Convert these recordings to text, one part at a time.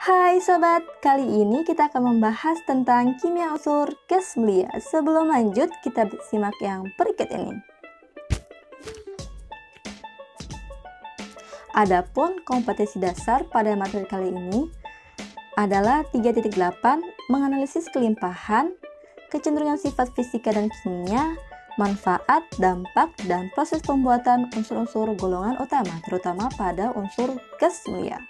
Hai sobat, kali ini kita akan membahas tentang kimia unsur gas mulia. Sebelum lanjut, kita simak yang berikut ini. Adapun kompetensi dasar pada materi kali ini adalah 3.8, menganalisis kelimpahan, kecenderungan sifat fisika dan kimia, manfaat, dampak, dan proses pembuatan unsur-unsur golongan utama, terutama pada unsur gas mulia.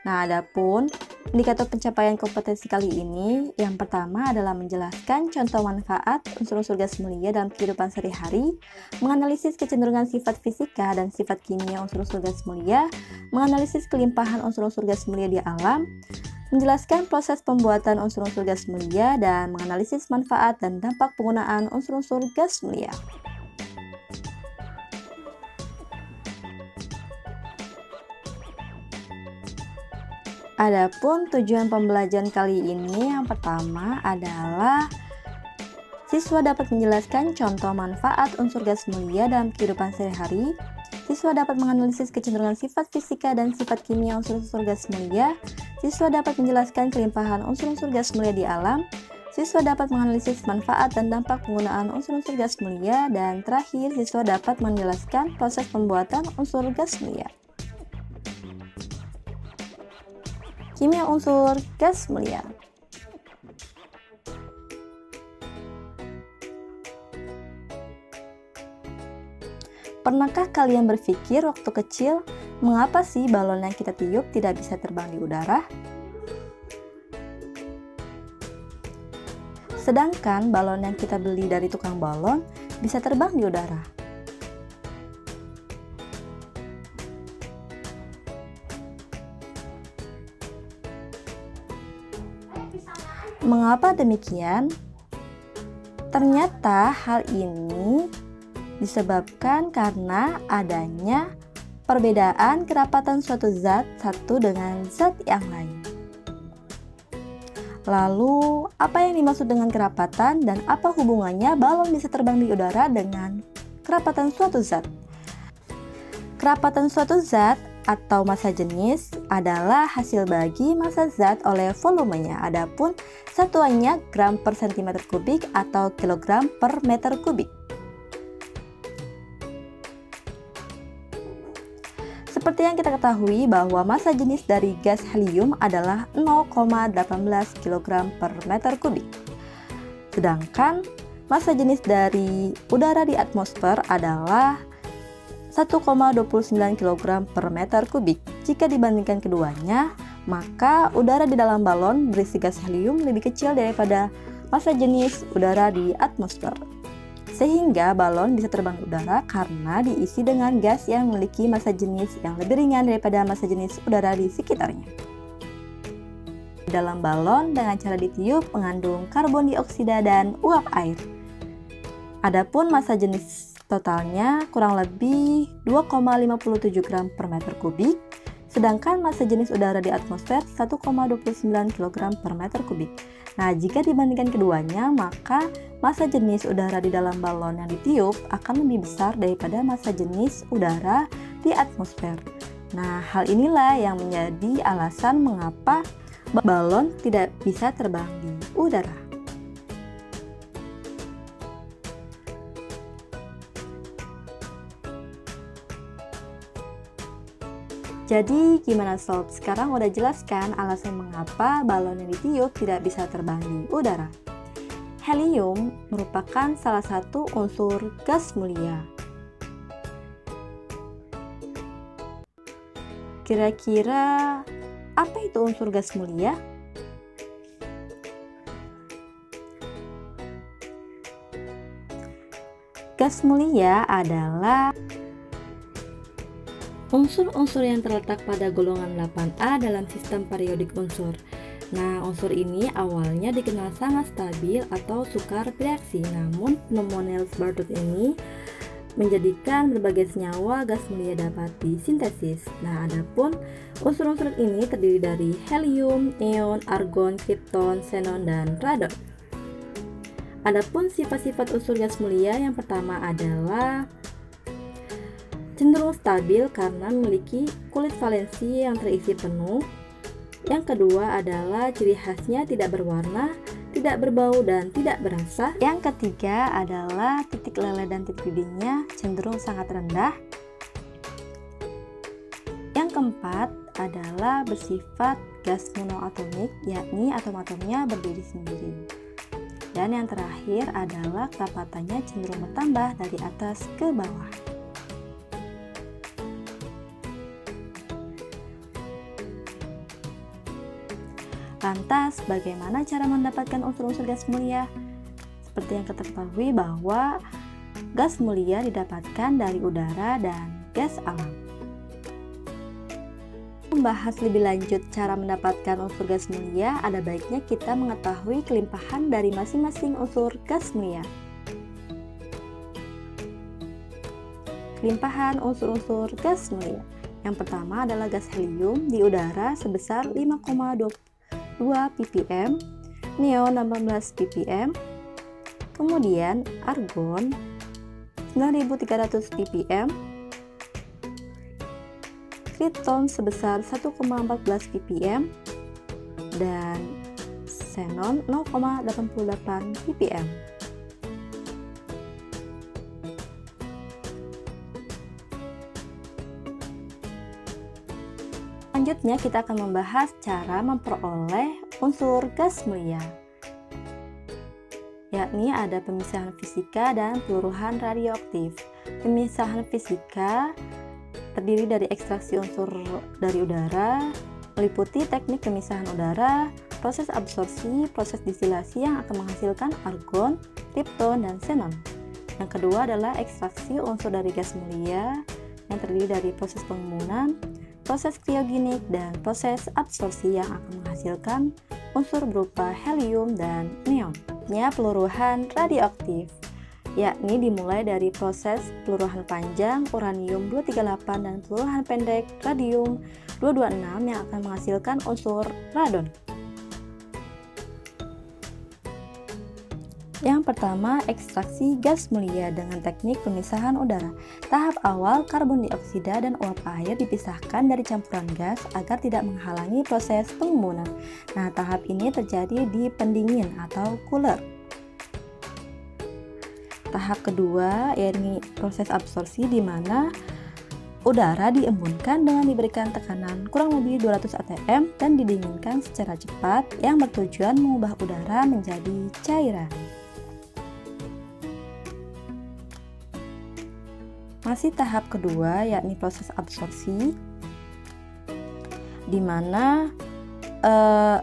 Nah, adapun indikator pencapaian kompetensi kali ini, yang pertama adalah menjelaskan contoh manfaat unsur-unsur gas mulia dalam kehidupan sehari-hari, menganalisis kecenderungan sifat fisika dan sifat kimia unsur-unsur gas mulia, menganalisis kelimpahan unsur-unsur gas mulia di alam, menjelaskan proses pembuatan unsur-unsur gas mulia, dan menganalisis manfaat dan dampak penggunaan unsur-unsur gas mulia. Adapun tujuan pembelajaran kali ini yang pertama adalah siswa dapat menjelaskan contoh manfaat unsur gas mulia dalam kehidupan sehari-hari. Siswa dapat menganalisis kecenderungan sifat fisika dan sifat kimia unsur-unsur gas mulia. Siswa dapat menjelaskan kelimpahan unsur-unsur gas mulia di alam. Siswa dapat menganalisis manfaat dan dampak penggunaan unsur-unsur gas mulia. Dan terakhir, siswa dapat menjelaskan proses pembuatan unsur gas mulia. Kimia unsur gas mulia. Pernahkah kalian berpikir waktu kecil, mengapa sih balon yang kita tiup tidak bisa terbang di udara? Sedangkan balon yang kita beli dari tukang balon bisa terbang di udara. Mengapa demikian? Ternyata hal ini disebabkan karena adanya perbedaan kerapatan suatu zat satu dengan zat yang lain. Lalu, apa yang dimaksud dengan kerapatan dan apa hubungannya balon bisa terbang di udara dengan kerapatan suatu zat? Kerapatan suatu zat atau massa jenis adalah hasil bagi massa zat oleh volumenya. Adapun satuannya gram per cm kubik atau kilogram per meter kubik. Seperti yang kita ketahui bahwa massa jenis dari gas helium adalah 0,18 kg per meter kubik. Sedangkan massa jenis dari udara di atmosfer adalah 1,29 kg per meter kubik. Jika dibandingkan keduanya, maka udara di dalam balon berisi gas helium lebih kecil daripada massa jenis udara di atmosfer. Sehingga balon bisa terbang di udara karena diisi dengan gas yang memiliki massa jenis yang lebih ringan daripada massa jenis udara di sekitarnya. Dalam balon dengan cara ditiup mengandung karbon dioksida dan uap air. Adapun massa jenis totalnya kurang lebih 2,57 gram per meter kubik, sedangkan massa jenis udara di atmosfer 1,29 kg per meter kubik. Nah, jika dibandingkan keduanya, maka massa jenis udara di dalam balon yang ditiup akan lebih besar daripada massa jenis udara di atmosfer. Nah, hal inilah yang menjadi alasan mengapa balon tidak bisa terbang di udara. Jadi gimana sob? Sekarang udah jelaskan alasan mengapa balon yang ditiup tidak bisa terbang di udara. Helium merupakan salah satu unsur gas mulia. Kira-kira apa itu unsur gas mulia? Gas mulia adalah unsur-unsur yang terletak pada golongan 8A dalam sistem periodik unsur. Nah, unsur ini awalnya dikenal sangat stabil atau sukar bereaksi, namun penemuan Niels Bohr ini menjadikan berbagai senyawa gas mulia dapat disintesis. Nah, adapun unsur-unsur ini terdiri dari helium, neon, argon, krypton, xenon, dan radon. Adapun sifat-sifat unsur gas mulia yang pertama adalah cenderung stabil karena memiliki kulit valensi yang terisi penuh. Yang kedua adalah ciri khasnya tidak berwarna, tidak berbau, dan tidak berasa. Yang ketiga adalah titik leleh dan titik didihnya cenderung sangat rendah. Yang keempat adalah bersifat gas monoatomik, yakni atom-atomnya berdiri sendiri. Dan yang terakhir adalah kerapatannya cenderung bertambah dari atas ke bawah. Lantas, bagaimana cara mendapatkan unsur-unsur gas mulia? Seperti yang kita ketahui bahwa gas mulia didapatkan dari udara dan gas alam. Membahas lebih lanjut cara mendapatkan unsur gas mulia, ada baiknya kita mengetahui kelimpahan dari masing-masing unsur gas mulia. Kelimpahan unsur-unsur gas mulia. Yang pertama adalah gas helium di udara sebesar 5,2 ppm, neon 18 ppm, kemudian argon 9300 ppm, krypton sebesar 1,14 ppm, dan xenon 0,88 ppm. Selanjutnya kita akan membahas cara memperoleh unsur gas mulia, yakni ada pemisahan fisika dan peluruhan radioaktif. Pemisahan fisika terdiri dari ekstraksi unsur dari udara, meliputi teknik pemisahan udara, proses absorpsi, proses distilasi yang akan menghasilkan argon, krypton, dan xenon. Yang kedua adalah ekstraksi unsur dari gas mulia yang terdiri dari proses pengembunan, proses kriogenik, dan proses absorpsi yang akan menghasilkan unsur berupa helium dan neon. Peluruhan radioaktif, yakni dimulai dari proses peluruhan panjang uranium 238 dan peluruhan pendek radium 226 yang akan menghasilkan unsur radon. Yang pertama, ekstraksi gas mulia dengan teknik pemisahan udara. Tahap awal, karbon dioksida dan uap air dipisahkan dari campuran gas agar tidak menghalangi proses pengembunan. Nah, tahap ini terjadi di pendingin atau cooler. Tahap kedua, yakni proses absorpsi, di mana udara diembunkan dengan diberikan tekanan kurang lebih 200 atm dan didinginkan secara cepat yang bertujuan mengubah udara menjadi cairan. Masih tahap kedua, yakni proses absorpsi, di mana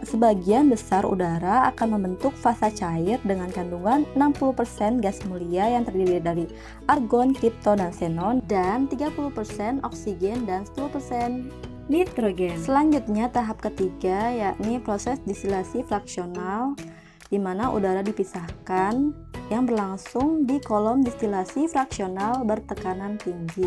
sebagian besar udara akan membentuk fasa cair dengan kandungan 60% gas mulia yang terdiri dari argon, krypton, dan xenon, dan 30% oksigen dan 10% nitrogen. Selanjutnya tahap ketiga, yakni proses distilasi fraksional, di mana udara dipisahkan yang berlangsung di kolom distilasi fraksional bertekanan tinggi.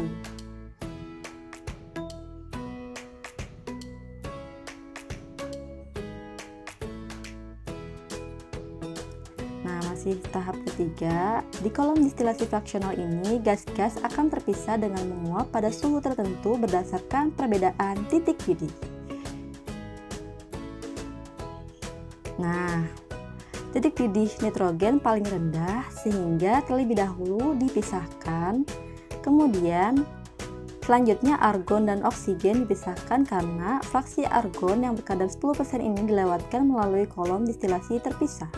Nah, masih tahap ketiga, di kolom distilasi fraksional ini gas-gas akan terpisah dengan menguap pada suhu tertentu berdasarkan perbedaan titik didih. Nah, titik didih nitrogen paling rendah sehingga terlebih dahulu dipisahkan. Kemudian selanjutnya argon dan oksigen dipisahkan karena fraksi argon yang berkadar 10% ini dilewatkan melalui kolom distilasi terpisah.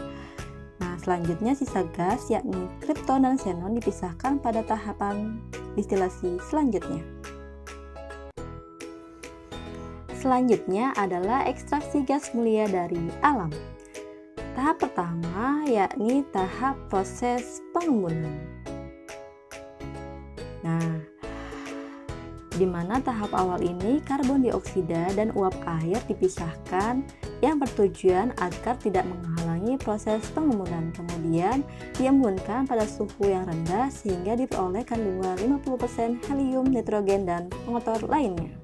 Nah, selanjutnya sisa gas yakni krypton dan xenon dipisahkan pada tahapan distilasi selanjutnya. Selanjutnya adalah ekstraksi gas mulia dari alam. Tahap pertama yakni tahap proses pengembunan. Nah, di mana tahap awal ini karbon dioksida dan uap air dipisahkan yang bertujuan agar tidak menghalangi proses pengembunan. Kemudian diembunkan pada suhu yang rendah sehingga diperoleh kandungan 50% helium, nitrogen, dan pengotor lainnya.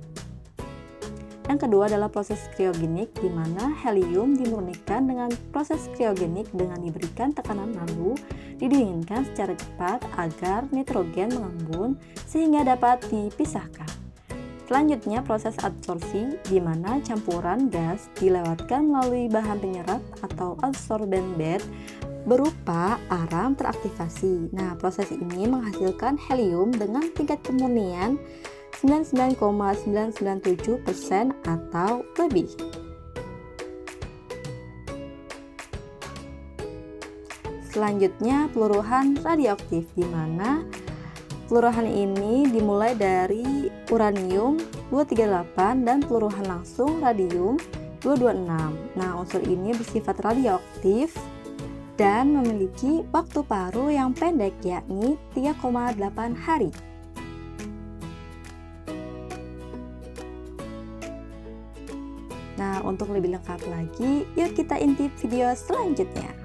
Yang kedua adalah proses kriogenik, di mana helium dimurnikan dengan proses kriogenik dengan diberikan tekanan lalu didinginkan secara cepat agar nitrogen mengembun sehingga dapat dipisahkan. Selanjutnya proses adsorpsi, di mana campuran gas dilewatkan melalui bahan penyerap atau adsorbent bed berupa aram teraktivasi. Nah, proses ini menghasilkan helium dengan tingkat kemurnian 99,997% atau lebih. Selanjutnya peluruhan radioaktif, di mana peluruhan ini dimulai dari uranium 238 dan peluruhan langsung radium 226. Nah, unsur ini bersifat radioaktif dan memiliki waktu paruh yang pendek, yakni 3,8 hari. Nah, untuk lebih lengkap lagi, yuk kita intip video selanjutnya.